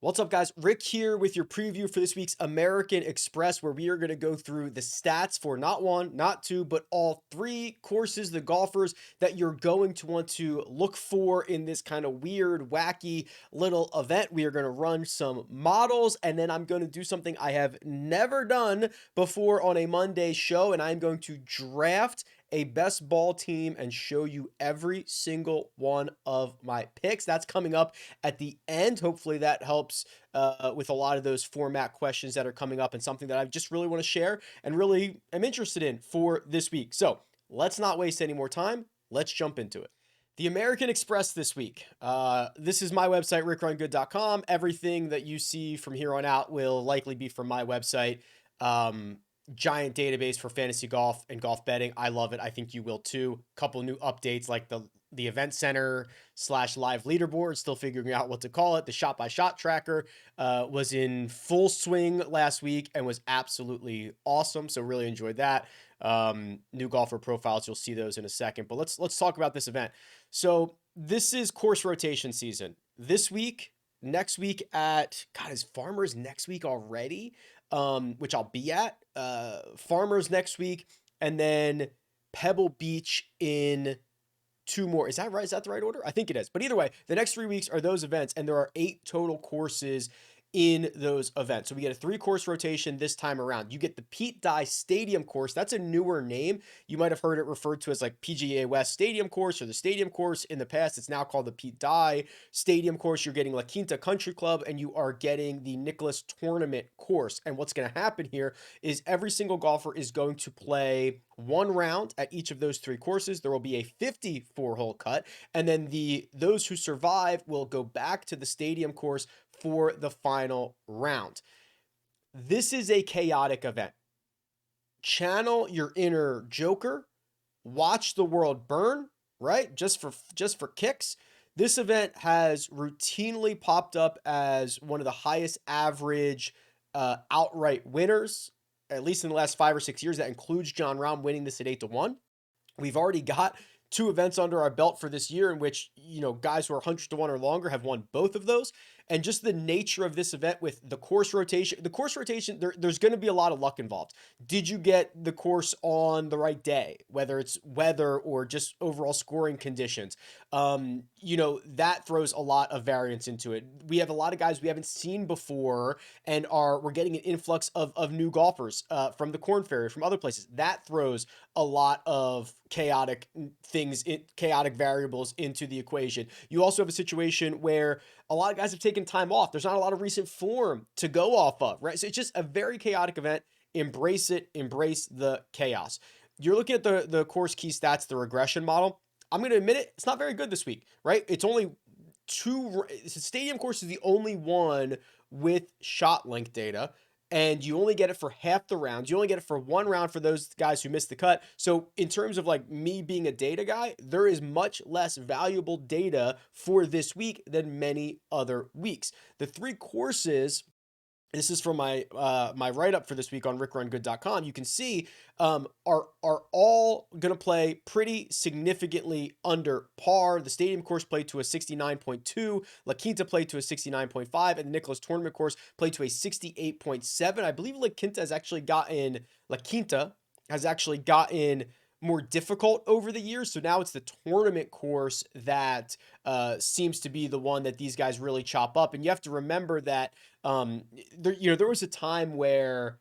What's up, guys? Rick here with your preview for this week's American Express, where we are going to go through the stats for not one, not two, but all three courses, the golfers that you're going to want to look for in this kind of weird, wacky little event. We are going to run some models, and then I'm going to do something I have never done before on a Monday show, and I'm going to draft a best ball team and show you every single one of my picks. That's coming up at the end. Hopefully that helps with a lot of those format questions that are coming up, and something that I just really want to share and really am interested in for this week. So let's not waste any more time. Let's jump into it. The American Express this week. This is my website, RickRunGood.com. Everything that you see from here on out will likely be from my website. Giant database for fantasy golf and golf betting. I love it. I think you will too. Couple new updates like the event center / live leaderboard, still figuring out what to call it. The shot by shot tracker was in full swing last week and was absolutely awesome. So really enjoyed that. New golfer profiles, you'll see those in a second, but let's talk about this event. So this is course rotation season. This week, next week at, God, is Farmers next week already? Which I'll be at. Farmers next week, and then Pebble Beach in 2 more. Is that right? Is that the right order? I think it is. But either way, the next 3 weeks are those events, and there are 8 total courses in those events. So we get a 3-course rotation this time around. You get the Pete Dye Stadium course. That's a newer name. You might have heard it referred to as like PGA West Stadium course or the Stadium course in the past. It's now called the Pete Dye Stadium course. You're getting La Quinta Country Club, and you are getting the Nicklaus Tournament course. And what's going to happen here is every single golfer is going to play 1 round at each of those 3 courses. There will be a 54-hole cut, and then those who survive will go back to the Stadium course for the final round. This is a chaotic event. Channel your inner Joker. Watch the world burn, right? Just for kicks. This event has routinely popped up as one of the highest average outright winners, at least in the last 5 or 6 years. That includes John Rahm winning this at 8-1. We've already got 2 events under our belt for this year in which, guys who are 100-1 or longer have won both of those. And just the nature of this event with the course rotation, there's going to be a lot of luck involved. Did you get the course on the right day, whether it's weather or just overall scoring conditions? That throws a lot of variance into it. We have a lot of guys we haven't seen before, and we're getting an influx of new golfers from the Corn Ferry, from other places. That throws a lot of chaotic variables into the equation. You also have a situation where a lot of guys have taken time off. There's not a lot of recent form to go off of, right? So it's just a very chaotic event. Embrace it. Embrace the chaos. You're looking at the course key stats, the regression model. I'm going to admit it, it's not very good this week, right? It's only 2. Stadium course is the only one with shot length data, and you only get it for half the rounds. You only get it for 1 round for those guys who missed the cut. So in terms of like me being a data guy, there is much less valuable data for this week than many other weeks. The 3 courses, this is from my my write-up for this week on RickRunGood.com. You can see are all going to play pretty significantly under par. The Stadium course played to a 69.2. La Quinta played to a 69.5. And the Nicklaus Tournament course played to a 68.7. I believe La Quinta has actually gotten more difficult over the years. So now it's the tournament course that seems to be the one that these guys really chop up. And you have to remember that there was a time where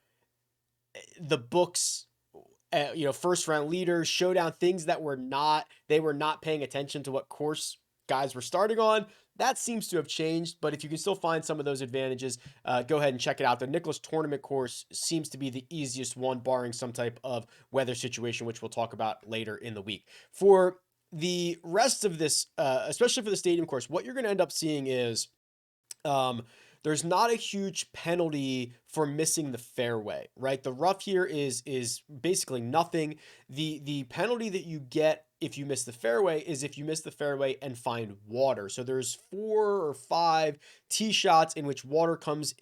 the books, first round leaders, showdown, things that they were not paying attention to what course guys were starting on. That seems to have changed, but if you can still find some of those advantages, go ahead and check it out. The Nicklaus Tournament course seems to be the easiest one, barring some type of weather situation, which we'll talk about later in the week. For the rest of this, especially for the Stadium course, what you're going to end up seeing is there's not a huge penalty for missing the fairway, right? The rough here is basically nothing. The penalty that you get if you miss the fairway is if you miss the fairway and find water. So there's 4 or 5 tee shots in which water comes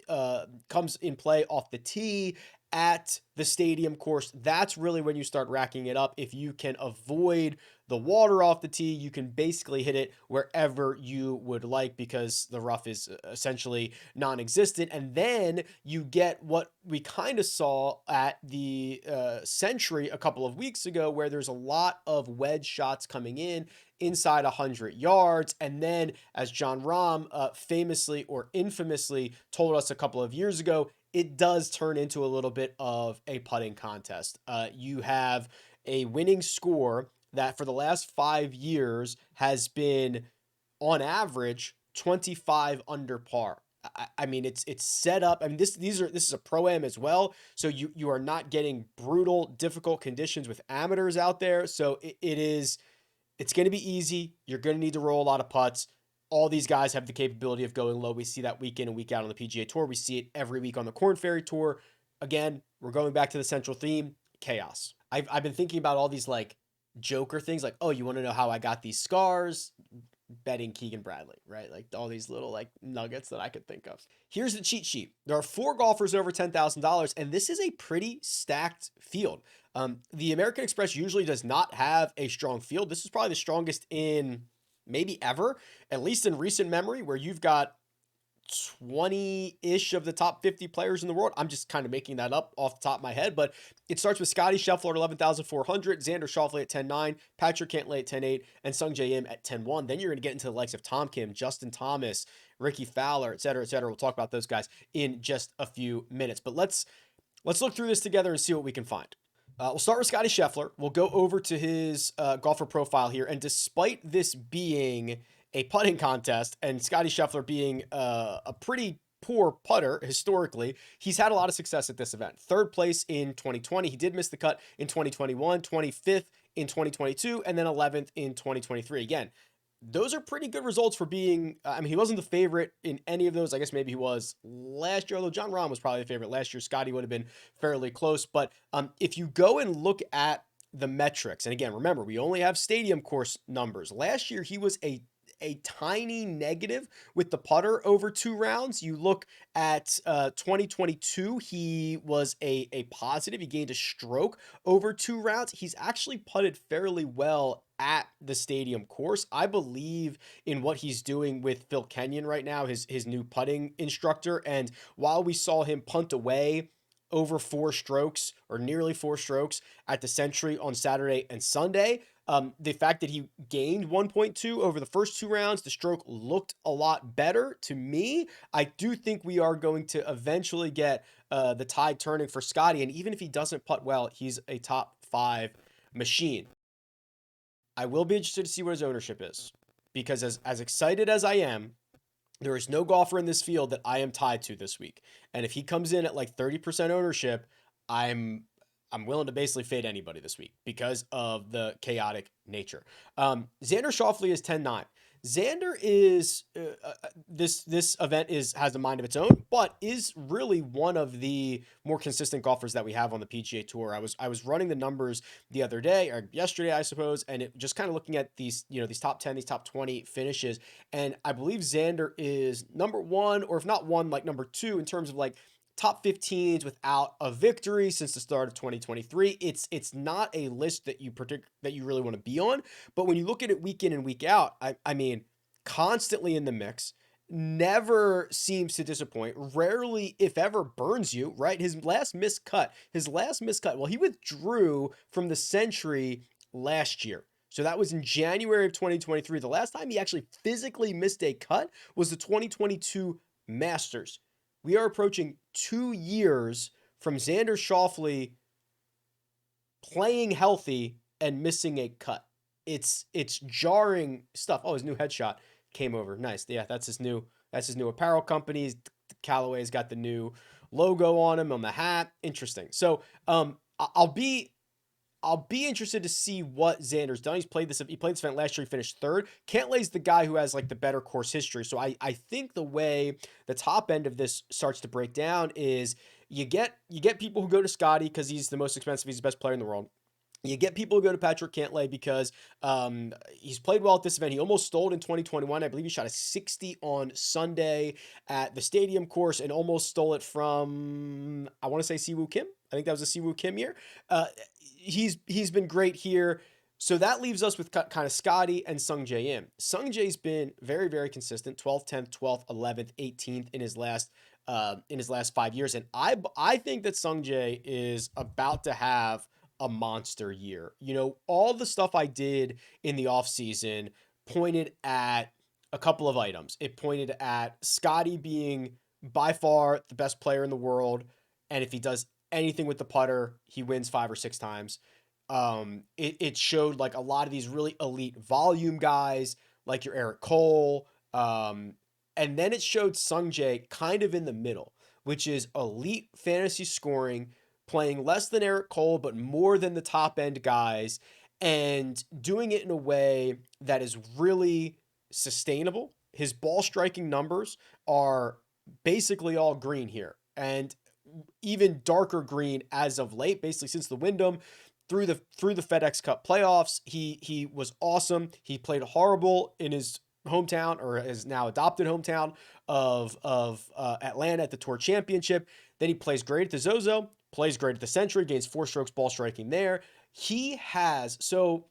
in play off the tee, at the stadium course, that's really when you start racking it up. If you can avoid the water off the tee, you can basically hit it wherever you would like because the rough is essentially non-existent. And then you get what we kind of saw at the Century a couple of weeks ago, where there's a lot of wedge shots coming in inside 100 yards. And then, as John Rahm famously or infamously told us a couple of years ago, it does turn into a little bit of a putting contest. You have a winning score that for the last 5 years has been, on average, 25 under par. I mean, it's set up. I mean, this is a pro-am as well, so you are not getting brutal, difficult conditions with amateurs out there. So it's going to be easy. You're going to need to roll a lot of putts. All these guys have the capability of going low. We see that week in and week out on the PGA Tour. We see it every week on the Korn Ferry Tour. Again, we're going back to the central theme, chaos. I've been thinking about all these like Joker things, like, oh, you want to know how I got these scars? Betting Keegan Bradley, right? Like all these little like nuggets that I could think of. Here's the cheat sheet. There are 4 golfers over $10,000, and this is a pretty stacked field. The American Express usually does not have a strong field. This is probably the strongest in maybe ever, at least in recent memory, where you've got 20-ish of the top 50 players in the world. I'm just kind of making that up off the top of my head, but it starts with Scotty Scheffler at 11,400, Xander Schauffele at 10,900, Patrick Cantlay at 10,800, and Sung Jae Im at 10,100. Then you're going to get into the likes of Tom Kim, Justin Thomas, Ricky Fowler, et cetera, et cetera. We'll talk about those guys in just a few minutes, but let's look through this together and see what we can find. We'll start with Scotty Scheffler. We'll go over to his golfer profile here, and despite this being a putting contest and Scotty Scheffler being a pretty poor putter historically, he's had a lot of success at this event. 3rd place in 2020. He did miss the cut in 2021, 25th in 2022, and then 11th in 2023. Again, those are pretty good results for being, I mean, he wasn't the favorite in any of those. I guess maybe he was last year, although John Rahm was probably the favorite last year. Scotty would have been fairly close. But if you go and look at the metrics, and again, remember, we only have stadium course numbers. Last year, he was a tiny negative with the putter over 2 rounds. You look at 2022, he was a positive. He gained a stroke over 2 rounds. He's actually putted fairly well at the stadium course. I believe in what he's doing with Phil Kenyon right now, his new putting instructor. And while we saw him punt away over 4 strokes or nearly 4 strokes at the Century on Saturday and Sunday, the fact that he gained 1.2 over the first 2 rounds, the stroke looked a lot better to me. I do think we are going to eventually get the tide turning for Scotty. And even if he doesn't putt well, he's a top 5 machine. I will be interested to see what his ownership is, because as excited as I am, there is no golfer in this field that I am tied to this week. And if he comes in at like 30% ownership, I'm willing to basically fade anybody this week because of the chaotic nature. Xander Schauffele is 10-9. Xander is this event has a mind of its own, but is really one of the more consistent golfers that we have on the PGA Tour. I was running the numbers the other day or yesterday, I suppose, and it just kind of looking at these top 10, these top 20 finishes, and I believe Xander is number 1, or if not 1, like number 2 in terms of like top 15s without a victory since the start of 2023. It's not a list that you really want to be on, but when you look at it week in and week out, I mean, constantly in the mix, never seems to disappoint, rarely, if ever, burns you, right? His last missed cut, well, he withdrew from the Century last year. So that was in January of 2023. The last time he actually physically missed a cut was the 2022 Masters. We are approaching 2 years from Xander Schauffele playing healthy and missing a cut. It's jarring stuff. Oh, his new headshot came over. Nice. Yeah, that's his new apparel company. Callaway's got the new logo on him on the hat. Interesting. So I'll be interested to see what Xander's done. He played this event last year. He finished 3rd. Cantlay's the guy who has like the better course history. So I think the way the top end of this starts to break down is you get people who go to Scotty because he's the most expensive. He's the best player in the world. You get people to go to Patrick Cantlay because he's played well at this event. He almost stole it in 2021. I believe he shot a 60 on Sunday at the stadium course and almost stole it from, I want to say, Siwoo Kim. I think that was a Siwoo Kim year. He's been great here. So that leaves us with kind of Scotty and Sung Jae Im. Sung Jae's been very, very consistent. 12th, 10th, 12th, 11th, 18th in his last 5 years. And I think that Sung Jae is about to have a monster year. You know, all the stuff I did in the offseason pointed at a couple of items. It pointed at Scotty being by far the best player in the world. And if he does anything with the putter, he wins 5 or 6 times. It showed like a lot of these really elite volume guys, like your Eric Cole. And then it showed Sung Jae kind of in the middle, which is elite fantasy scoring, playing less than Eric Cole, but more than the top end guys, and doing it in a way that is really sustainable. His ball striking numbers are basically all green here, and even darker green as of late, basically since the Wyndham through the FedEx Cup playoffs. He was awesome. He played horrible in his hometown, or his now adopted hometown of Atlanta at the Tour Championship. Then he plays great at the Zozo, plays great at the Century, gains 4 strokes ball striking there. He has, so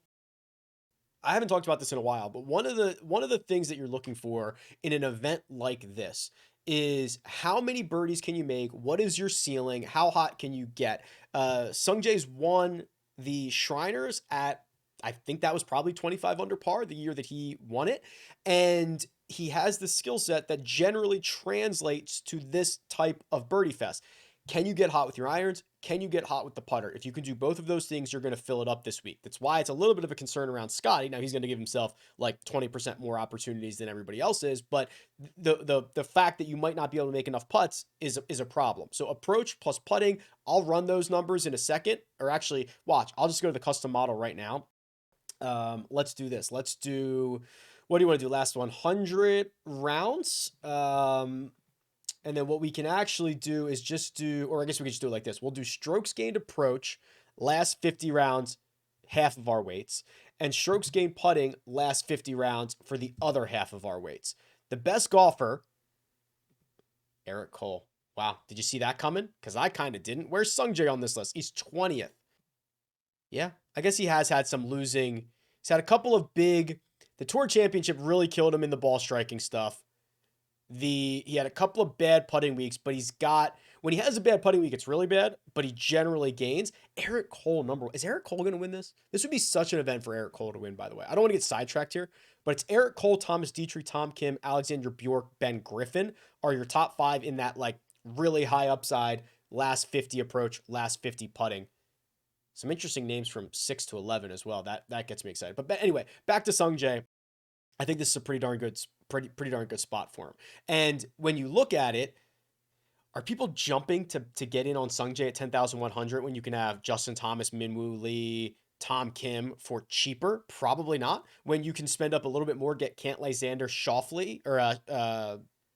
I haven't talked about this in a while, but one of the things that you're looking for in an event like this is how many birdies can you make? What is your ceiling? How hot can you get? Sung Jae's won the Shriners at, I think that was probably 25 under par the year that he won it. And he has the skill set that generally translates to this type of birdie fest. Can you get hot with your irons? Can you get hot with the putter? If you can do both of those things, you're going to fill it up this week. That's why it's a little bit of a concern around Scotty. Now he's going to give himself like 20% more opportunities than everybody else is, but the fact that you might not be able to make enough putts is a problem. So approach plus putting, I'll run those numbers in a second, or actually watch. I'll just go to the custom model right now. Let's do this. Let's do, what do you want to do? Last 100 rounds. And then what we can actually do is just do, or I guess we could just do it like this. We'll do strokes gained approach, last 50 rounds, half of our weights, and strokes gained putting, last 50 rounds for the other half of our weights. The best golfer, Eric Cole. Wow. Did you see that coming? Because I kind of didn't. Where's Sung Jae on this list? He's 20th. Yeah. I guess he has had some losing. He's had a couple of the Tour Championship really killed him in the ball striking stuff. He had a couple of bad putting weeks, but when he has a bad putting week, it's really bad, but he generally gains. Eric Cole, number one. Is Eric Cole going to win this? This would be such an event for Eric Cole to win, by the way. I don't want to get sidetracked here, but it's Eric Cole, Thomas Dietrich, Tom Kim, Alexander Bjork, Ben Griffin are your top 5 in that like really high upside, last 50 approach, last 50 putting. Some interesting names from 6 to 11 as well. That gets me excited. But anyway, back to Sung Jae. I think this is a pretty darn good spot for him. And when you look at it, are people jumping to get in on Sung Jae at 10,100 when you can have Justin Thomas, Minwoo Lee, Tom Kim for cheaper? Probably not. When you can spend up a little bit more, get Cantlay, Xander,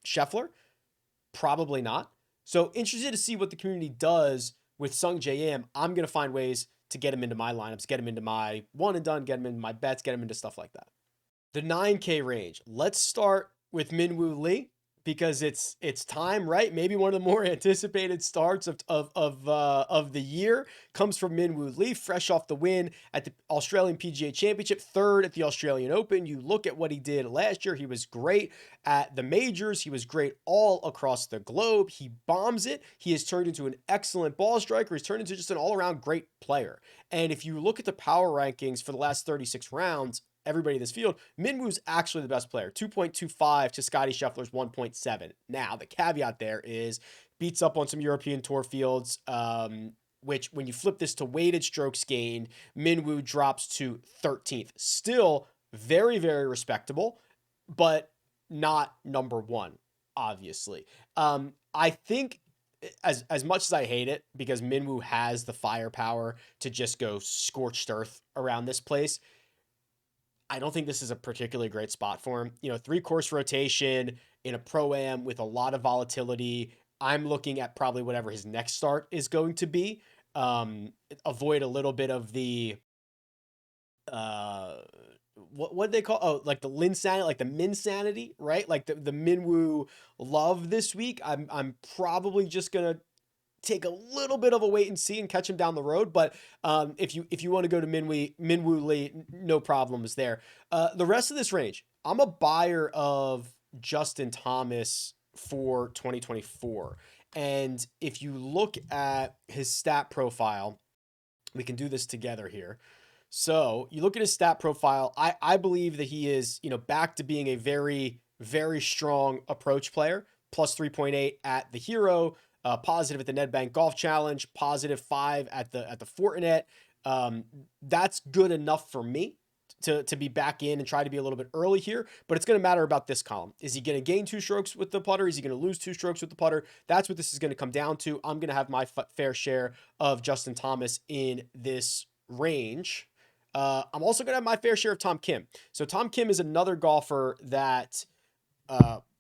Scheffler? Probably not. So interested to see what the community does with Sung Jae Im. I'm going to find ways to get him into my lineups, get him into my one and done, get him into my bets, get him into stuff like that. The 9K range. Let's start with Minwoo Lee because it's time, right? Maybe one of the more anticipated starts of the year comes from Minwoo Lee, fresh off the win at the Australian PGA Championship, third at the Australian Open. You look at what he did last year. He was great at the majors. He was great all across the globe. He bombs it. He has turned into an excellent ball striker. He's turned into just an all-around great player. And if you look at the power rankings for the last 36 rounds, everybody in this field, Minwoo's actually the best player. 2.25 to Scotty Scheffler's 1.7. Now, the caveat there is beats up on some European Tour fields, which when you flip this to weighted strokes gained, Minwoo drops to 13th. Still very, very respectable, but not number one, obviously. I think as much as I hate it, because Minwoo has the firepower to just go scorched earth around this place, I don't think this is a particularly great spot for him. 3-course rotation in a pro-am with a lot of volatility. I'm looking at probably whatever his next start is going to be. Avoid a little bit of the uh what they call, oh, like the Linsanity, like the Minsanity, right? Like the Minwoo love this week. I'm probably just gonna take a little bit of a wait and see and catch him down the road. But if you want to go to Minwoo late, no problems there. The rest of this range, I'm a buyer of Justin Thomas for 2024. And if you look at his stat profile, we can do this together here. So you look at his stat profile. I believe that he is, back to being a very, very strong approach player. Plus 3.8 at the Hero, positive at the Nedbank Golf Challenge, positive 5 at the Fortinet. That's good enough for me to be back in and try to be a little bit early here, but it's going to matter about this column. Is he going to gain 2 strokes with the putter? Is he going to lose 2 strokes with the putter? That's what this is going to come down to. I'm going to have my fair share of Justin Thomas in this range. I'm also going to have my fair share of Tom Kim. So Tom Kim is another golfer that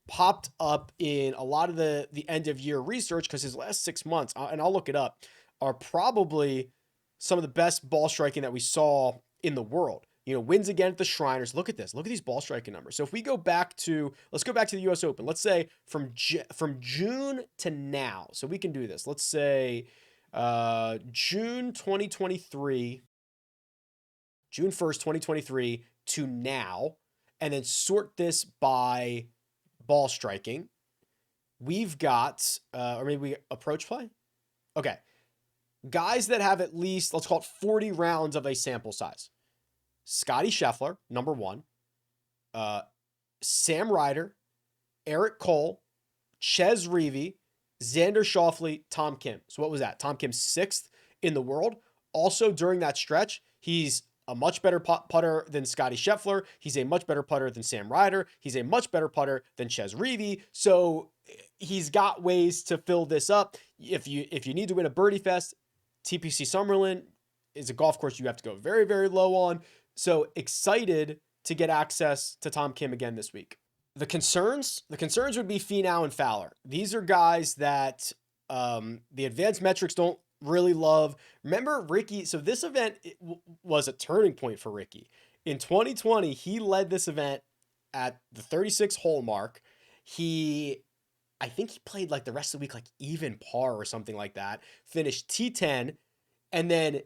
popped up in a lot of the end of year research because his last 6 months, and I'll look it up, are probably some of the best ball striking that we saw in the world. Wins again at the Shriners. Look at this. Look at these ball striking numbers. So if we go back to, let's go back to the US Open. Let's say from June to now. So we can do this. Let's say June 2023, June 1st, 2023 to now, and then sort this by ball striking. We've got, or maybe we approach play. Okay. Guys that have at least, let's call it 40 rounds of a sample size. Scotty Scheffler, number 1. Sam Ryder, Eric Cole, Ches Reavie, Xander Schauffele, Tom Kim. So what was that? Tom Kim 6th in the world. Also during that stretch, he's a much better putter than Scotty Scheffler. He's a much better putter than Sam Ryder. He's a much better putter than Ches Reavie. So he's got ways to fill this up. If you need to win a birdie fest, TPC Summerlin is a golf course you have to go very, very low on. So excited to get access to Tom Kim again this week. The concerns would be Finau and Fowler. These are guys that the advanced metrics don't really love. Remember Ricky? So this event was a turning point for Ricky. In 2020, he led this event at the 36 hole mark. I think he played like the rest of the week, like even par or something like that, finished T10. And then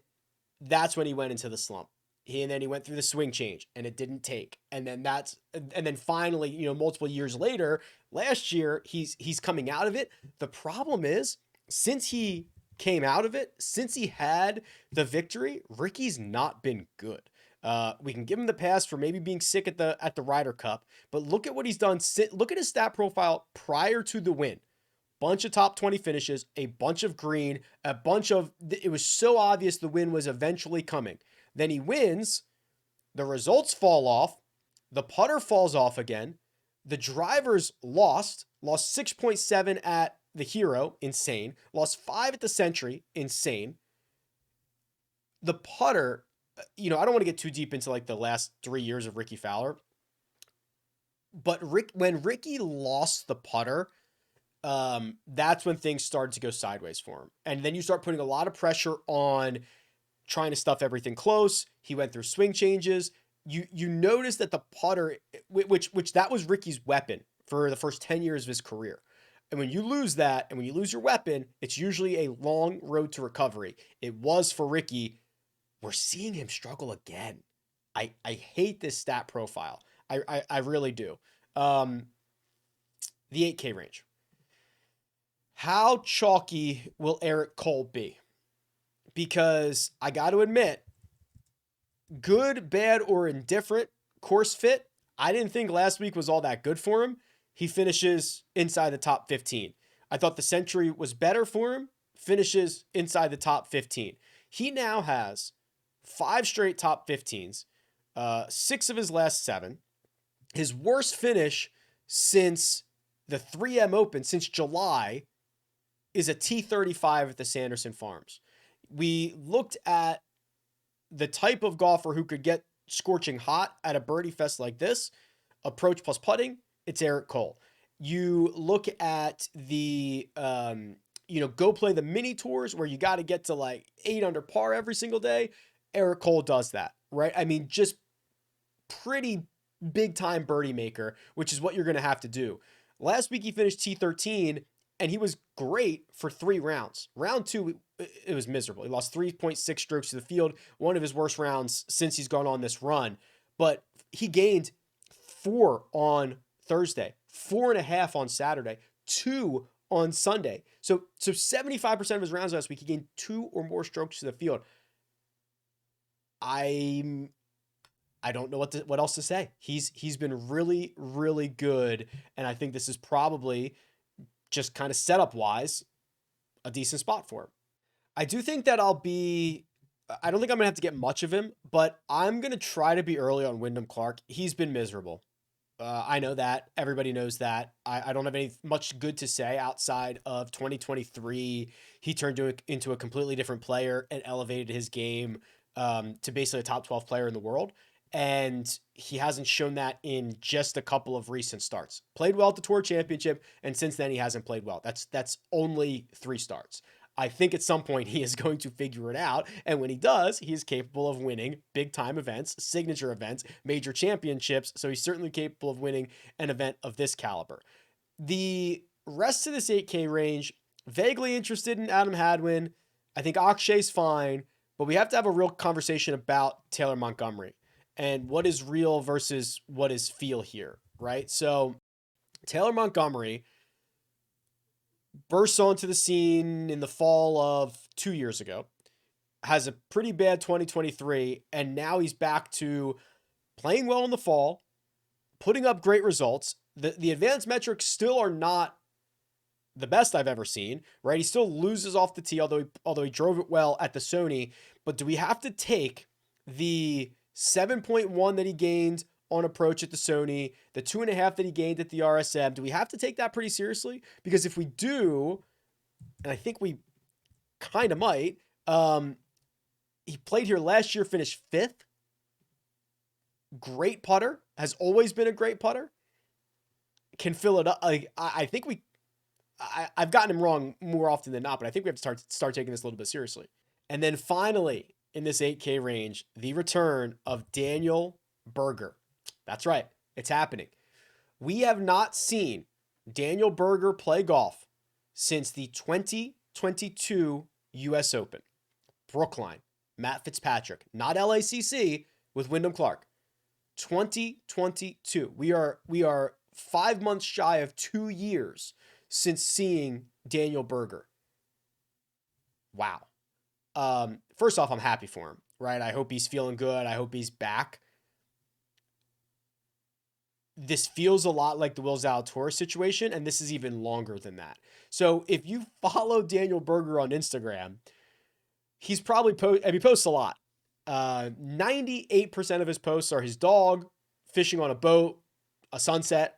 that's when he went into the slump. And then he went through the swing change and it didn't take. And then finally, multiple years later, last year, he's coming out of it. The problem is, since he came out of it, since he had the victory, Ricky's not been good. We can give him the pass for maybe being sick at the Ryder Cup, but look at what he's done. Look at his stat profile prior to the win. Bunch of top 20 finishes, a bunch of green, it was so obvious the win was eventually coming. Then he wins, the results fall off, the putter falls off again, the drivers lost 6.7 at the Hero, insane, lost 5 at the Century, insane. The putter, I don't want to get too deep into like the last 3 years of Ricky Fowler, but when Ricky lost the putter, that's when things started to go sideways for him. And then you start putting a lot of pressure on trying to stuff everything close. He went through swing changes. You notice that the putter, which that was Ricky's weapon for the first 10 years of his career. And when you lose that, and when you lose your weapon, it's usually a long road to recovery. It was for Ricky. We're seeing him struggle again. I hate this stat profile. I really do. The 8K range. How chalky will Eric Cole be? Because I got to admit, good, bad, or indifferent course fit, I didn't think last week was all that good for him. He finishes inside the top 15. I thought the Century was better for him, finishes inside the top 15. He now has 5 straight top 15s, 6 of his last 7. His worst finish since the 3M Open, since July, is a T35 at the Sanderson Farms. We looked at the type of golfer who could get scorching hot at a birdie fest like this, approach plus putting, it's Eric Cole. You look at the, go play the mini tours where you got to get to like 8 under par every single day. Eric Cole does that, right? I mean, just pretty big time birdie maker, which is what you're going to have to do. Last week he finished T13 and he was great for 3 rounds. Round 2, it was miserable. He lost 3.6 strokes to the field, one of his worst rounds since he's gone on this run. But he gained 4 on Thursday, 4.5 on Saturday, 2 on Sunday. So 75% of his rounds last week, he gained 2 or more strokes to the field. I don't know what else to say. He's been really, really good, and I think this is probably just kind of setup wise a decent spot for him. I do think that I don't think I'm gonna have to get much of him, but I'm gonna try to be early on Wyndham Clark. He's been miserable. I know that. Everybody knows that. I don't have any much good to say outside of 2023. He turned into a completely different player and elevated his game to basically a top 12 player in the world. And he hasn't shown that in just a couple of recent starts. Played well at the Tour Championship, and since then he hasn't played well. That's only 3 starts. I think at some point he is going to figure it out, and when he does, he is capable of winning big-time events, signature events, major championships, so he's certainly capable of winning an event of this caliber. The rest of this 8K range, vaguely interested in Adam Hadwin. I think Akshay's fine, but we have to have a real conversation about Taylor Montgomery and what is real versus what is feel here, right? So Taylor Montgomery bursts onto the scene in the fall of 2 years ago, has a pretty bad 2023, and now he's back to playing well in the fall, putting up great results. The advanced metrics still are not the best I've ever seen, right? He still loses off the tee, although he drove it well at the Sony. But do we have to take the 7.1 that he gained on approach at the Sony, the 2.5 that he gained at the RSM? Do we have to take that pretty seriously? Because if we do, and I think we kind of might, he played here last year, finished 5th. Great putter, has always been a great putter. Can fill it up. I think I've gotten him wrong more often than not, but I think we have to start taking this a little bit seriously. And then finally, in this 8K range, the return of Daniel Berger. That's right. It's happening. We have not seen Daniel Berger play golf since the 2022 US Open. Brookline, Matt Fitzpatrick, not LACC with Wyndham Clark. 2022. We are 5 months shy of 2 years since seeing Daniel Berger. Wow. First off, I'm happy for him, right? I hope he's feeling good. I hope he's back. This feels a lot like the Will Zalatoris situation, and this is even longer than that. So if you follow Daniel Berger on Instagram, he's probably he posts a lot. 98% of his posts are his dog, fishing on a boat, a sunset.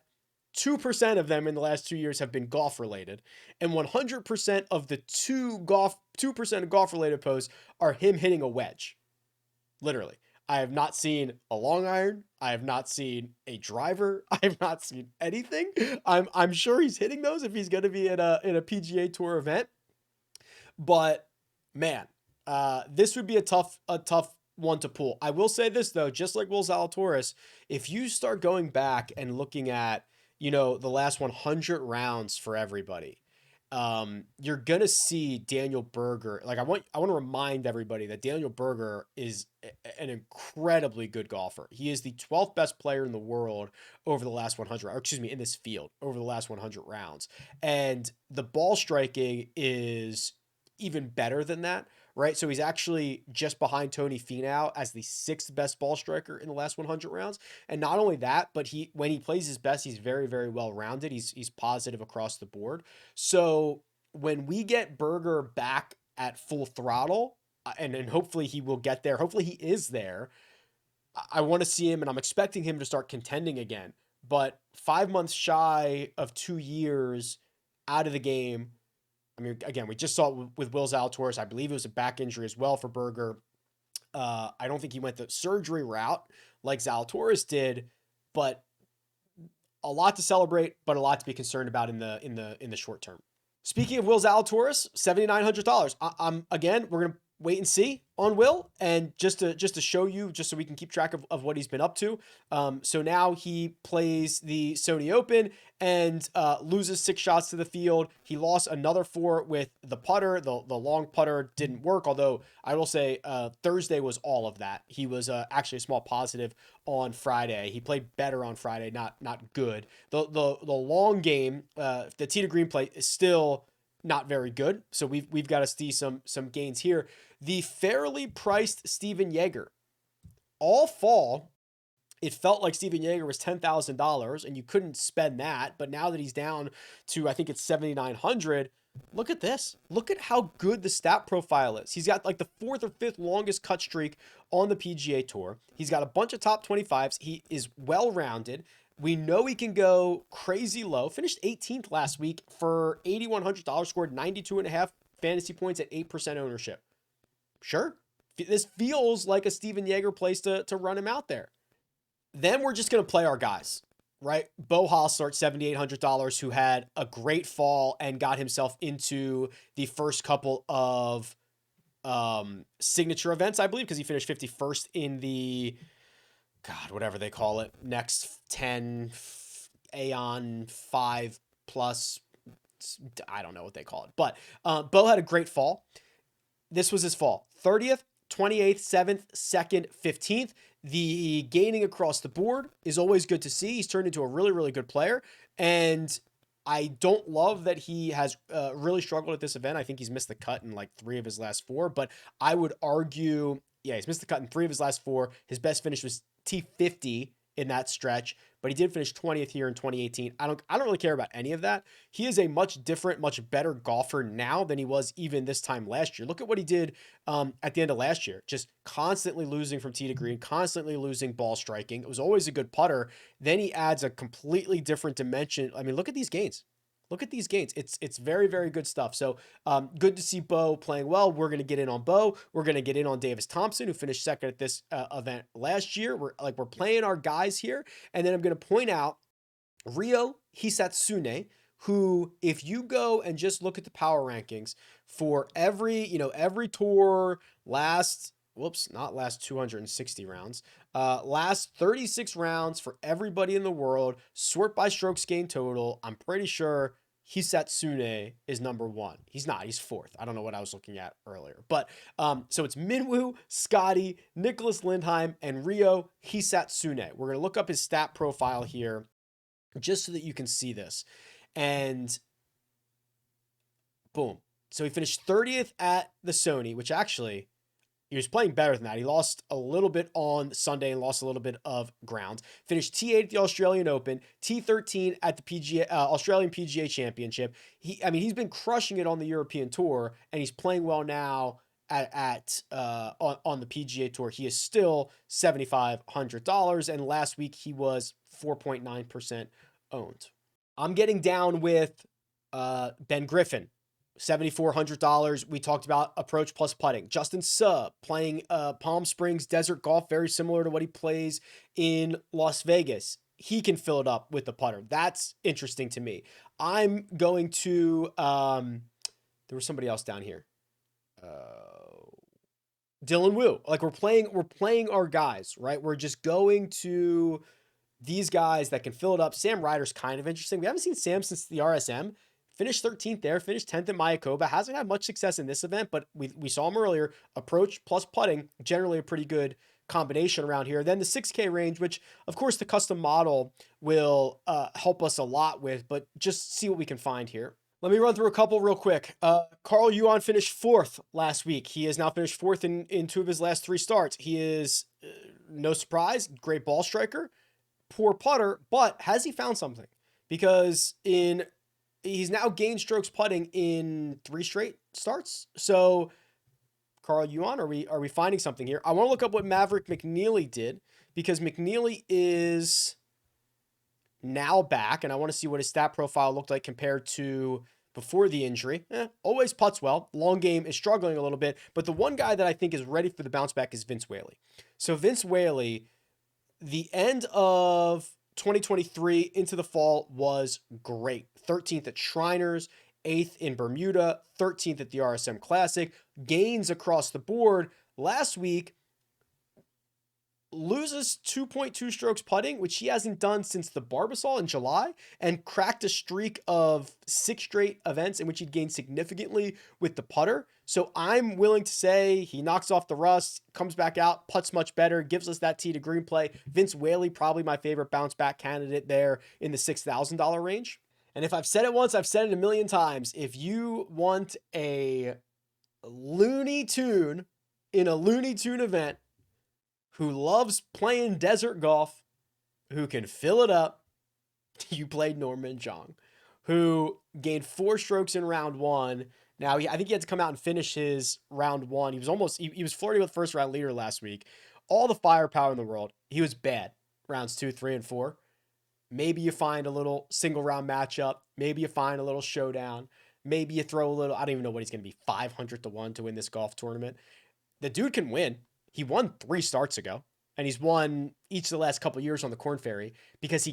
2% of them in the last 2 years have been golf related, and 100% of the 2% of golf related posts are him hitting a wedge. Literally. I have not seen a long iron. I have not seen a driver. I have not seen anything. I'm sure he's hitting those if he's going to be in a PGA Tour event. But man, this would be a tough one to pull. I will say this though, just like Will Zalatoris, if you start going back and looking at, the last 100 rounds for everybody, you're going to see Daniel Berger. Like I want to remind everybody that Daniel Berger is an incredibly good golfer. He is the 12th best player in the world over the last 100, or excuse me, in this field over the last 100 rounds. And the ball striking is even better than that, right? So he's actually just behind Tony Finau as the 6th best ball striker in the last 100 rounds. And not only that, but when he plays his best, he's very, very well rounded. He's positive across the board. So when we get Berger back at full throttle, and hopefully he will get there, hopefully he is there, I want to see him, and I'm expecting him to start contending again. But 5 months shy of 2 years out of the game. I mean, again, we just saw it with Will Zalatoris. I believe it was a back injury as well for Berger. I don't think he went the surgery route like Zalatoris did, but a lot to celebrate, but a lot to be concerned about in the short term. Speaking of Will Zalatoris, $7,900. We're gonna wait and see on Will, and just to show you, just so we can keep track of what he's been up to. So now he plays the Sony Open and loses 6 shots to the field. He lost another 4 with the putter. The long putter didn't work, although I will say Thursday was all of that. He was actually a small positive on Friday. He played better on Friday, not good. The long game, the tee to green play is still not very good. So we've got to see some gains here. The fairly priced Steven Yeager. All fall, it felt like Steven Yeager was $10,000 and you couldn't spend that. But now that he's down to, I think it's 7,900, look at this. Look at how good the stat profile is. He's got like the 4th or 5th longest cut streak on the PGA Tour. He's got a bunch of top 25s. He is well-rounded. We know he can go crazy low. Finished 18th last week for $8,100, scored 92.5 fantasy points at 8% ownership. Sure, this feels like a Steven Yeager place to run him out there. Then we're just going to play our guys, right? Bo Hostler at $7,800, who had a great fall and got himself into the first couple of signature events, I believe, because he finished 51st in the, God, whatever they call it, next 10 Aeon 5 plus, I don't know what they call it. But Bo had a great fall. This was his fall. 30th, 28th, 7th, 2nd, 15th. The gaining across the board is always good to see. He's turned into a really, really good player. And I don't love that he has really struggled at this event. I think he's missed the cut in like 3 of his last 4. But I would argue, yeah, he's missed the cut in 3 of his last 4. His best finish was T50 in that stretch, but he did finish 20th here in 2018. I don't really care about any of that. He is a much different, much better golfer now than he was even this time last year. Look at what he did at the end of last year. Just constantly losing from tee to green, constantly losing ball striking. It was always a good putter. Then he adds a completely different dimension. I mean, look at these gains. Look at these gains. It's very, very good stuff. So good to see Bo playing well. We're going to get in on Bo. We're going to get in on Davis Thompson, who finished second at this event last year. We're playing our guys here. And then I'm going to point out Ryo Hisatsune, who, if you go and just look at the power rankings for every tour last 260 rounds, last 36 rounds for everybody in the world, sort by strokes gained total, I'm pretty sure Hisatsune is number 1. He's not, he's 4th. I don't know what I was looking at earlier. But so it's Minwoo, Scotty, Nicholas Lindheim, and Ryo Hisatsune. We're going to look up his stat profile here just so that you can see this. And boom. So he finished 30th at the Sony, which actually, he was playing better than that. He lost a little bit on Sunday and lost a little bit of ground. Finished T8 at the Australian Open, T13 at the PGA Australian PGA Championship. He's been crushing it on the European Tour, and he's playing well now on the PGA Tour. He is still $7,500, and last week he was 4.9% owned. I'm getting down with Ben Griffin. $7,400. We talked about approach plus putting. Justin Suh playing Palm Springs Desert Golf, very similar to what he plays in Las Vegas. He can fill it up with the putter. That's interesting to me. I'm going to there was somebody else down here. Dylan Wu. Like we're playing our guys, right? We're just going to these guys that can fill it up. Sam Ryder's kind of interesting. We haven't seen Sam since the RSM. Finished 13th there, finished 10th in Mayakoba. Hasn't had much success in this event, but we saw him earlier. Approach plus putting, generally a pretty good combination around here. Then the 6K range, which of course the custom model will help us a lot with, but just see what we can find here. Let me run through a couple real quick. Carl Yuan finished 4th last week. He has now finished 4th in 2 of his last 3 starts. He is, no surprise, great ball striker, poor putter, but has he found something? Because he's now gained strokes putting in 3 straight starts. So, Carl Yuan, are we finding something here? I want to look up what Maverick McNeely did, because McNeely is now back, and I want to see what his stat profile looked like compared to before the injury. Always putts well. Long game is struggling a little bit, but the one guy that I think is ready for the bounce back is Vince Whaley. So Vince Whaley, the end of 2023 into the fall was great. 13th at Shriners, 8th in Bermuda, 13th at the RSM Classic, gains across the board. Last week, loses 2.2 strokes putting, which he hasn't done since the Barbasol in July, and cracked a streak of 6 straight events in which he'd gained significantly with the putter. So I'm willing to say he knocks off the rust, comes back out, putts much better, gives us that tee to green play. Vince Whaley, probably my favorite bounce back candidate there in the $6,000 range. And if I've said it once, I've said it a million times. If you want a Looney Tune in a Looney Tune event, who loves playing desert golf, who can fill it up, you played Norman Jong, who gained 4 strokes in round 1. Now, I think he had to come out and finish his round 1. He was flirting with first round leader last week. All the firepower in the world. He was bad rounds 2, 3, and 4. Maybe you find a little single round matchup. Maybe you find a little showdown. Maybe you throw a little, I don't even know what he's going to be, 500 to 1 to win this golf tournament. The dude can win. He won 3 starts ago, and he's won each of the last couple of years on the Corn Ferry because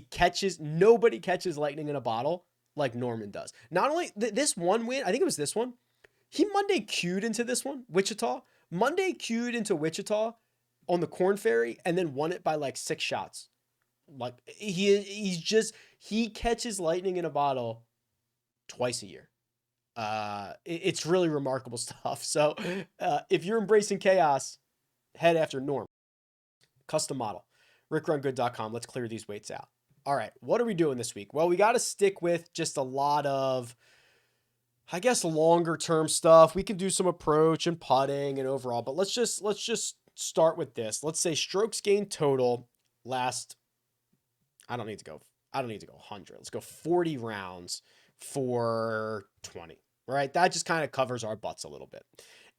nobody catches lightning in a bottle like Norman does. Not only this one win, I think it was this one, he Monday queued into this one, Wichita. Monday queued into Wichita on the Corn Ferry and then won it by like 6 shots. Like he catches lightning in a bottle twice a year. It's really remarkable stuff. So if you're embracing chaos, head after Norm. Custom model. RickRunGood.com. Let's clear these weights out. All right. What are we doing this week? Well, we got to stick with just a lot of, I guess, longer term stuff. We can do some approach and putting and overall, but let's just start with this. Let's say strokes gained total last, I don't need to go 100. Let's go 40 rounds for 20. Right? That just kind of covers our butts a little bit.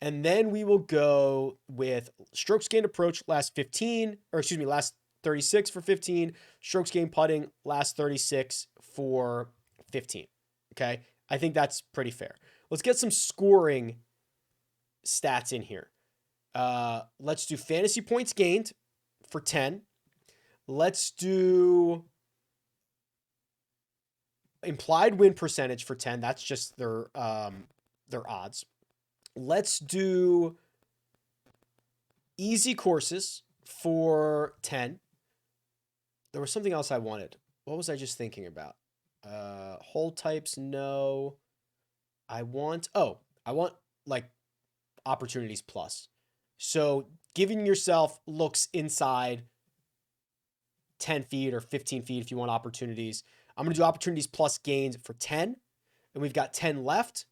And then we will go with strokes gained approach last 36 for 15, strokes gained putting last 36 for 15. Okay. I think that's pretty fair. Let's get some scoring stats in here. Let's do fantasy points gained for 10. Let's do implied win percentage for 10. That's just their odds. Let's do easy courses for 10. There was something else I wanted. What was I just thinking about? Hole types, no. I want like opportunities plus. So giving yourself looks inside 10 feet or 15 feet if you want opportunities. I'm going to do opportunities plus gains for 10. And we've got 10 left.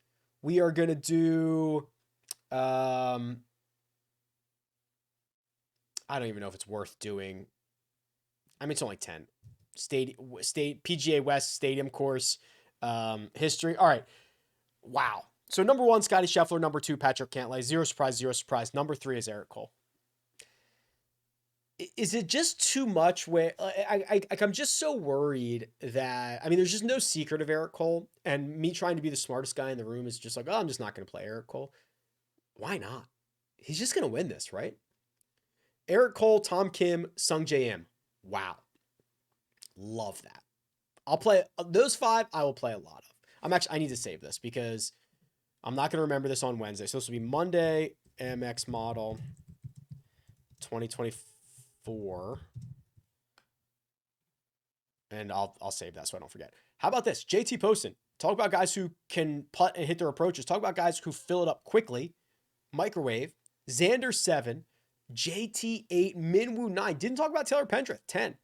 We are going to do, I don't even know if it's worth doing. I mean, it's only 10. State PGA West Stadium course history. All right. Wow. So number 1, Scotty Scheffler. Number 2, Patrick Cantlay. Zero surprise. Number 3 is Eric Cole. Is it just too much where I'm just so worried that, I mean, there's just no secret of Eric Cole, and me trying to be the smartest guy in the room is just like, oh, I'm just not going to play Eric Cole. Why not? He's just going to win this, right? Eric Cole, Tom Kim, Sung J M. Wow. Love that. I'll play those 5. I will play a lot of. I need to save this because I'm not going to remember this on Wednesday. So this will be Monday, MX model 2024. And I'll save that so I don't forget. How about this? JT Poston. Talk about guys who can putt and hit their approaches. Talk about guys who fill it up quickly. Microwave. Xander 7. JT 8. Minwoo 9. Didn't talk about Taylor Pendrith 10.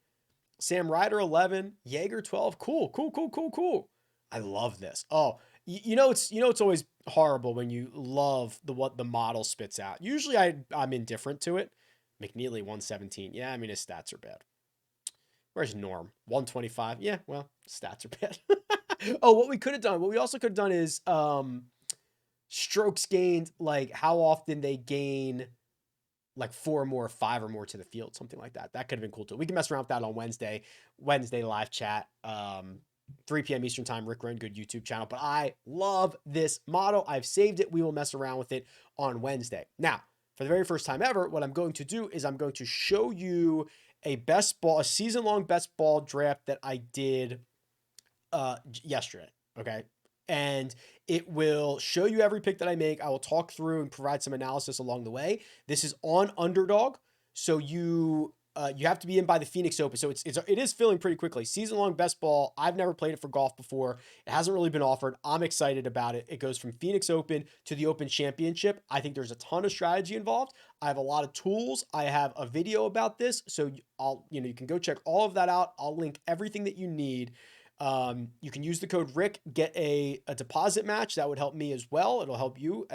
Sam Ryder 11. Jaeger 12. Cool. I love this. Oh, it's always horrible when you love what the model spits out. Usually I'm indifferent to it. McNeely 117. Yeah, I mean, his stats are bad. Where's Norm? 125. Yeah, well, stats are bad. Oh, what we also could have done is strokes gained, like how often they gain like 4 or more, 5 or more to the field, something like that. That could have been cool too. We can mess around with that on Wednesday live chat, 3 p.m. Eastern time, RickRunGood YouTube channel. But I love this model. I've saved it. We will mess around with it on Wednesday. Now, for the very first time ever, what I'm going to do is I'm going to show you a season-long best ball draft that I did yesterday. Okay. and it will show you every pick that I make. I will talk through and provide some analysis along the way. This is on Underdog, so you have to be in by the Phoenix Open. So it is filling pretty quickly. Season long best ball. I've never played it for golf before. It hasn't really been offered. I'm excited about it. It goes from Phoenix Open to the Open Championship. I think there's a ton of strategy involved. I have a lot of tools. I have a video about this, so you can go check all of that out. I'll link everything that you need. You can use the code Rick, get a deposit match. That would help me as well. It'll help you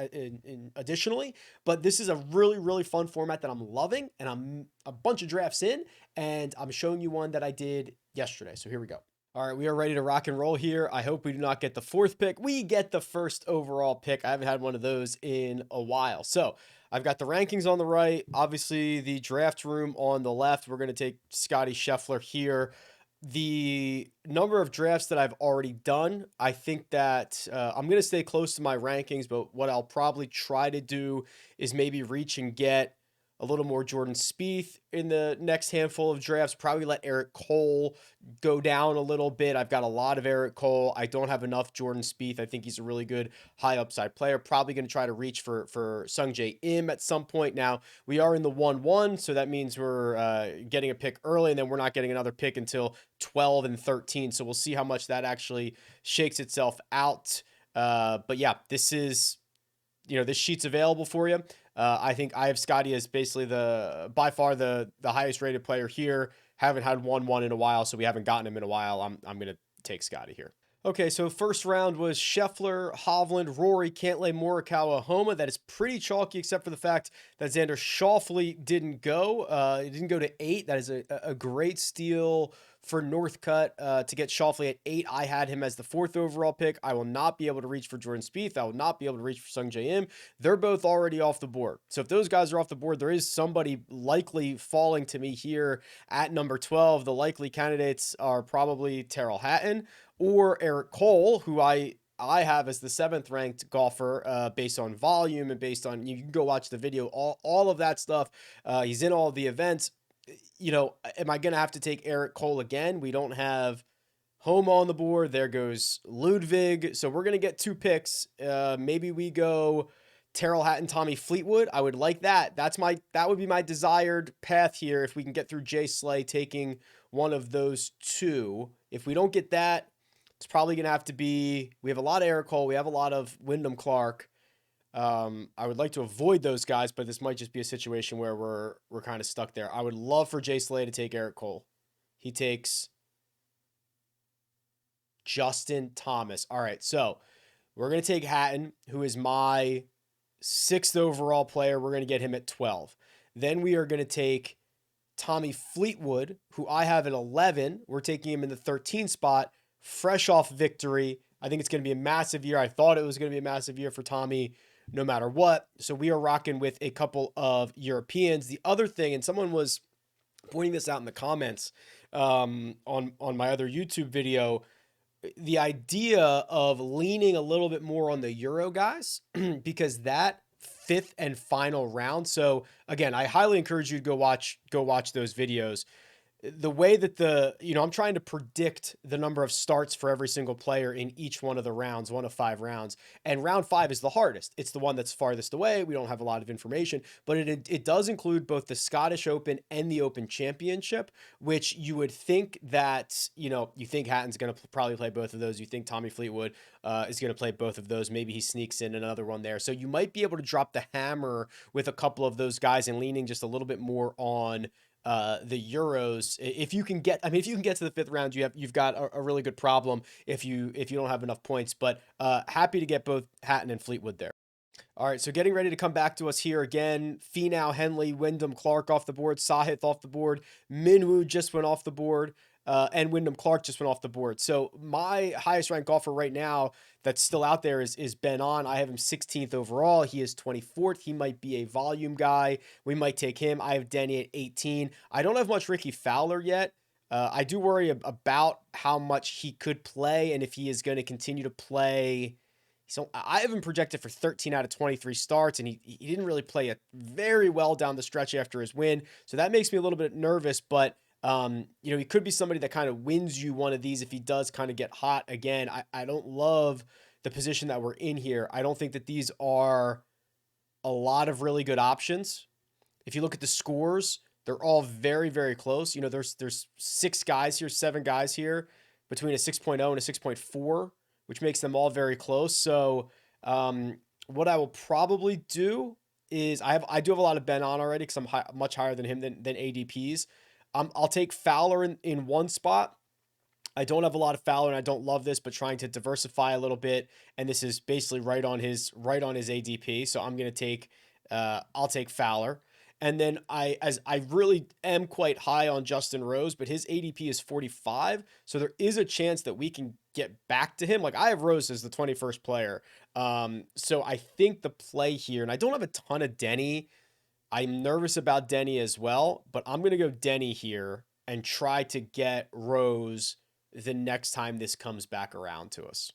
additionally. But this is a really, really fun format that I'm loving, and I'm a bunch of drafts in, and I'm showing you one that I did yesterday. So here we go. All right, we are ready to rock and roll here. I hope we do not get the fourth pick. We get the first overall pick. I haven't had one of those in a while. So I've got the rankings on the right, obviously the draft room on the left. We're going to take Scotty Scheffler here. The number of drafts that I've already done, I think that I'm going to stay close to my rankings, but what I'll probably try to do is maybe reach and get a little more Jordan Spieth in the next handful of drafts. Probably let Eric Cole go down a little bit. I've got a lot of Eric Cole. I don't have enough Jordan Spieth. I think he's a really good high upside player. Probably going to try to reach for Sungjae Im at some point. Now, we are in the 1-1, so that means we're getting a pick early, and then we're not getting another pick until 12 and 13. So we'll see how much that actually shakes itself out. But yeah, this is, this sheet's available for you. I think I have Scotty as basically by far the highest rated player here. Haven't had 1-1 in a while, so we haven't gotten him in a while. I'm going to take Scotty here. Okay, so first round was Scheffler, Hovland, Rory, Cantlay, Morikawa, Homa. That is pretty chalky, except for the fact that Xander Schauffele didn't go. It didn't go to 8. That is a great steal for Northcutt to get Schauffele at 8. I had him as the 4th overall pick. I will not be able to reach for Jordan Spieth. I will not be able to reach for Sungjae Im. They're both already off the board. So if those guys are off the board, there is somebody likely falling to me here at number 12. The likely candidates are probably Tyrrell Hatton or Eric Cole, who I have as the 7th ranked golfer based on volume and based on, you can go watch the video, all of that stuff. He's in all of the events. Am I going to have to take Eric Cole again? We don't have Homa on the board. There goes Ludwig. So we're going to get 2 picks. Maybe we go Tyrrell Hatton, Tommy Fleetwood. I would like that. That would be my desired path here. If we can get through Jay Slay taking one of those 2. If we don't get that, it's probably going to have to be, we have a lot of Eric Cole. We have a lot of Wyndham Clark. I would like to avoid those guys, but this might just be a situation where we're kind of stuck there. I would love for Jay Slay to take Eric Cole. He takes Justin Thomas. All right, so we're going to take Hatton, who is my 6th overall player. We're going to get him at 12. Then we are going to take Tommy Fleetwood, who I have at 11. We're taking him in the 13th spot, fresh off victory. I think it's going to be a massive year. I thought it was going to be a massive year for Tommy no matter what. So we are rocking with a couple of Europeans. The other thing, and someone was pointing this out in the comments on my other YouTube video, the idea of leaning a little bit more on the Euro guys, because that 5th and final round. So again, I highly encourage you to go watch those videos. The way that I'm trying to predict the number of starts for every single player in each one of the rounds, 1 of 5 rounds. And round 5 is the hardest. It's the one that's farthest away. We don't have a lot of information, but it does include both the Scottish Open and the Open Championship, which you would think that, you think Hatton's going to probably play both of those. You think Tommy Fleetwood is going to play both of those. Maybe he sneaks in another one there. So you might be able to drop the hammer with a couple of those guys and leaning just a little bit more on the Euros. If you can get to the 5th round, you've got a really good problem if you don't have enough points, but happy to get both Hatton and Fleetwood there. All right, so getting ready to come back to us here again. Finau, Henley, Wyndham Clark off the board, Sahith off the board, Minwoo just went off the board, and Wyndham Clark just went off the board. So my highest ranked golfer right now that's still out there is Ben On. I have him 16th overall. He is 24th. He might be a volume guy. We might take him. I have Denny at 18. I don't have much Ricky Fowler yet. I do worry about how much he could play and if he is going to continue to play. So I have him projected for 13 out of 23 starts, and he didn't really play it very well down the stretch after his win. So that makes me a little bit nervous, but he could be somebody that kind of wins you one of these if he does kind of get hot again. I don't love the position that we're in here, I don't think that these are a lot of really good options. If you look at the scores, they're all very, very close. There's 6 guys here, 7 guys here between a 6.0 and a 6.4, which makes them all very close. So what I will probably do is I do have a lot of Ben on already because I'm much higher than him than ADPs. I'll take Fowler in one spot. I don't have a lot of Fowler, and I don't love this, but trying to diversify a little bit, and this is basically right on his ADP. So I'm gonna take I'll take Fowler. And then I really am quite high on Justin Rose, but his ADP is 45. So there is a chance that we can get back to him. Like, I have Rose as the 21st player. So I think the play here, and I don't have a ton of Denny. I'm nervous about Denny as well, but I'm going to go Denny here and try to get Rose the next time this comes back around to us.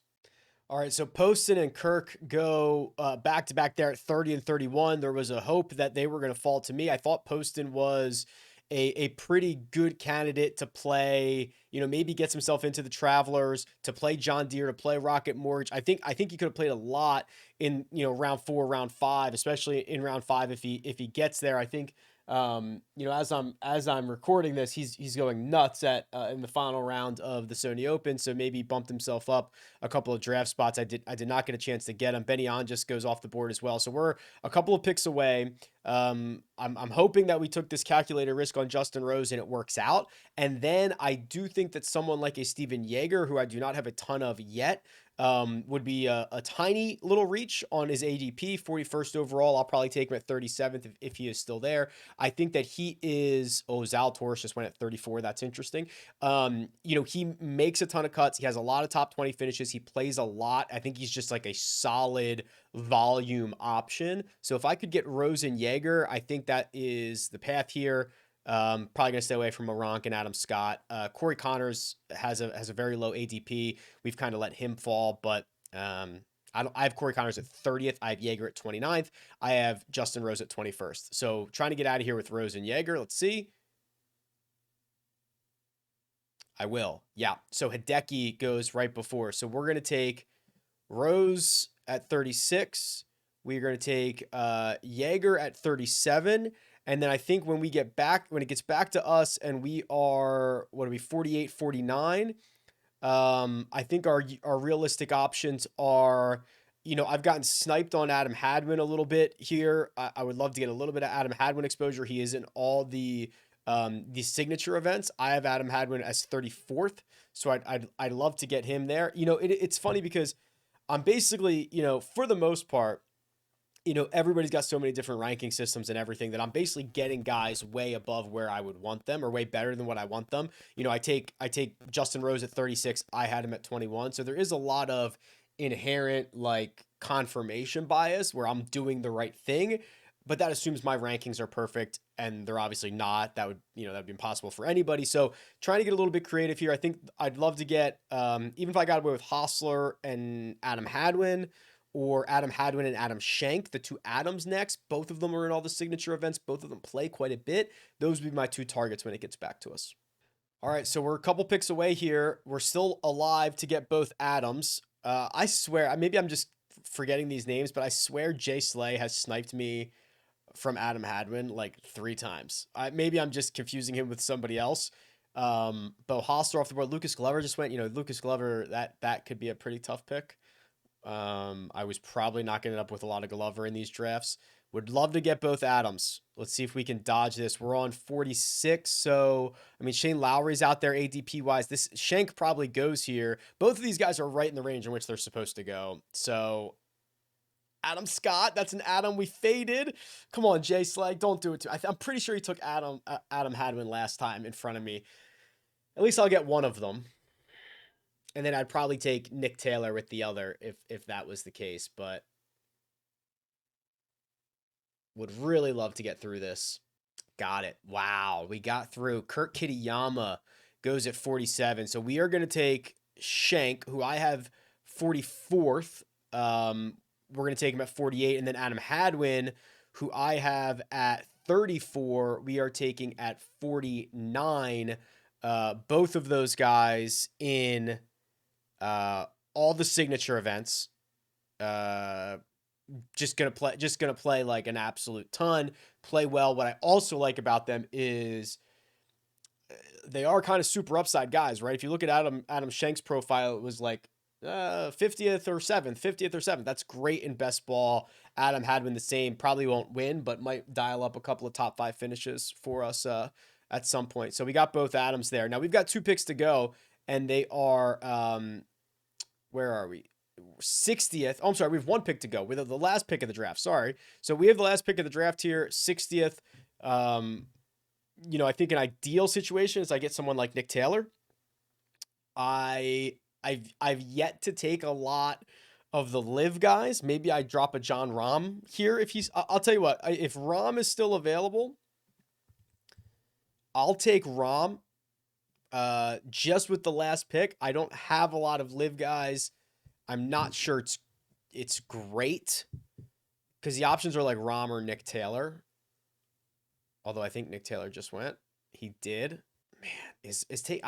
All right, so Poston and Kirk go back to back there at 30 and 31. There was a hope that they were going to fall to me. I thought Poston was a pretty good candidate to play, maybe gets himself into the Travelers, to play John Deere, to play Rocket Mortgage. I think he could have played a lot in, round 4, round 5, especially in round 5 if he gets there. I think as I'm recording this, he's going nuts at in the final round of the Sony Open, so maybe he bumped himself up a couple of draft spots. I did not get a chance to get him. Benny On just goes off the board as well, so we're a couple of picks away. I'm hoping that we took this calculated risk on Justin Rose and it works out. And then I do think that someone like a Steven Yeager, who I do not have a ton of yet, would be a tiny little reach on his ADP, 41st overall. I'll probably take him at 37th if he is still there. I think that he is, Zalatoris just went at 34. That's interesting. He makes a ton of cuts. He has a lot of top 20 finishes. He plays a lot. I think he's just like a solid volume option. So if I could get Rose and Yeager, I think that is the path here. Probably going to stay away from Moronk and Adam Scott. Corey Connors has a very low ADP. We've kind of let him fall, but I have Corey Connors at 30th. I have Yeager at 29th. I have Justin Rose at 21st. So trying to get out of here with Rose and Yeager. Let's see. I will. Yeah. So Hideki goes right before. So we're going to take Rose at 36. We're going to take Yeager at 37. And then I think when it gets back to us and we are, 48, 49, I think our realistic options are, I've gotten sniped on Adam Hadwin a little bit here. I would love to get a little bit of Adam Hadwin exposure. He is in all the signature events. I have Adam Hadwin as 34th. So I'd love to get him there. It's funny because I'm basically, for the most part, everybody's got so many different ranking systems and everything that I'm basically getting guys way above where I would want them, or way better than what I want them. I take Justin Rose at 36. I had him at 21. So there is a lot of inherent confirmation bias where I'm doing the right thing, but that assumes my rankings are perfect, and they're obviously not. That would be impossible for anybody. So trying to get a little bit creative here. I think I'd love to get, even if I got away with Hostler and Adam Hadwin, or Adam Hadwin and Adam Schenk, the two Adams next. Both of them are in all the signature events. Both of them play quite a bit. Those would be my two targets when it gets back to us. All right, so we're a couple picks away here. We're still alive to get both Adams. I swear, maybe I'm just forgetting these names, but I swear Jay Slay has sniped me from Adam Hadwin 3 times. Maybe I'm just confusing him with somebody else. Bo Hostler off the board. Lucas Glover just went. Lucas Glover, that could be a pretty tough pick. I was probably not going to end up with a lot of Glover in these drafts. Would love to get both Adams. Let's see if we can dodge this. We're on 46. So, Shane Lowry's out there ADP wise. This Schenk probably goes here. Both of these guys are right in the range in which they're supposed to go. So Adam Scott, that's an Adam we faded. Come on, Jay Slag, don't do it to me. I'm pretty sure he took Adam Hadwin last time in front of me. At least I'll get one of them. And then I'd probably take Nick Taylor with the other if that was the case, but would really love to get through this. Got it. Wow, we got through. Kurt Kitayama goes at 47. So we are going to take Schenk, who I have 44th. We're going to take him at 48. And then Adam Hadwin, who I have at 34, we are taking at 49. Both of those guys in all the signature events. Uh, just gonna play like an absolute ton, play well. What I also like about them is they are kind of super upside guys, right? If you look at Adam Shank's profile, it was like 50th or 7th, 50th or 7th. That's great in best ball. Adam Hadwin the same, probably won't win, but might dial up a couple of top 5 finishes for us at some point. So we got both Adams there. Now we've got 2 picks to go, and they are where are we? 60th. Oh, I'm sorry, we have 1 pick to go. With the last pick of the draft. Sorry. So we have the last pick of the draft here, 60th. I think an ideal situation is I get someone like Nick Taylor. I've yet to take a lot of the live guys. Maybe I drop a John Rahm here if he's. I'll tell you what. If Rahm is still available, I'll take Rahm. Just with the last pick, I don't have a lot of live guys. I'm not sure it's great because the options are like Rahm or Nick Taylor. Although I think Nick Taylor just went. He did. Man,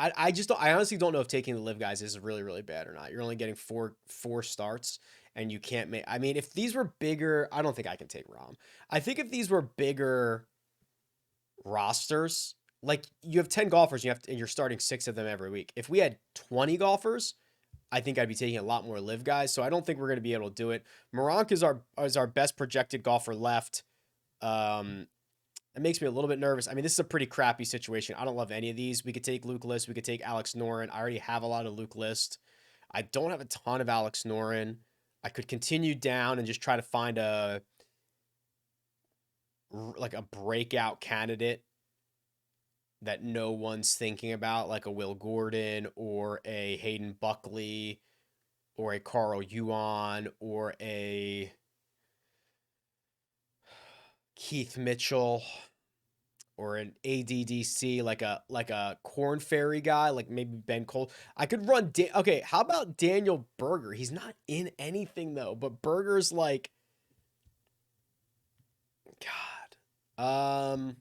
I just don't, I honestly don't know if taking the live guys is really, really bad or not. You're only getting four starts and you can't make, I mean, if these were bigger, I don't think I can take Rahm. I think if these were bigger rosters, like you have 10 golfers, and you're starting 6 of them every week. If we had 20 golfers, I think I'd be taking a lot more live guys. So I don't think we're going to be able to do it. Moronk is our best projected golfer left. It makes me a little bit nervous. I mean, this is a pretty crappy situation. I don't love any of these. We could take Luke List. We could take Alex Noren. I already have a lot of Luke List. I don't have a ton of Alex Noren. I could continue down and just try to find a breakout candidate that no one's thinking about, like a Will Gordon or a Hayden Buckley or a Carl Yuan or a Keith Mitchell or an ADDC, like a Corn Ferry guy, like maybe Ben Cole. I could run. Okay, how about Daniel Berger? He's not in anything though, but Berger's like, God.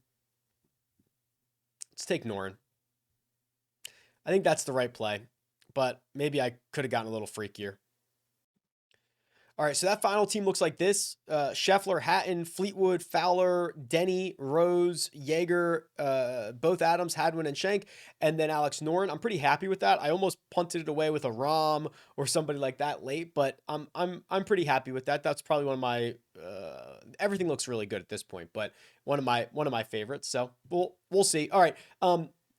Let's take Noren. I think that's the right play, but maybe I could have gotten a little freakier. All right, so that final team looks like this. Scheffler, Hatton, Fleetwood, Fowler, Denny, Rose, Jaeger, both Adams, Hadwin, and Shank, and then Alex Noren. I'm pretty happy with that. I almost punted it away with a Rahm or somebody like that late, but I'm pretty happy with that. That's probably one of my everything looks really good at this point, but one of my favorites. So we'll see. All right,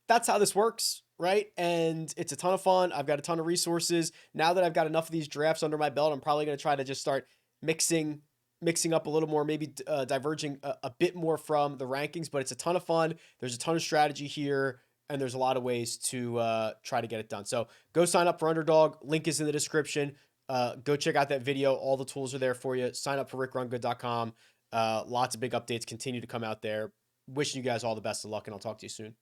that's how this works. Right. And it's a ton of fun. I've got a ton of resources. Now that I've got enough of these drafts under my belt, I'm probably going to try to just start mixing up a little more, maybe diverging a bit more from the rankings, but it's a ton of fun. There's a ton of strategy here, and there's a lot of ways to try to get it done. So go sign up for Underdog. Link is in the description. Go check out that video. All the tools are there for you. Sign up for RickRunGood.com. Lots of big updates continue to come out there. Wishing you guys all the best of luck, and I'll talk to you soon.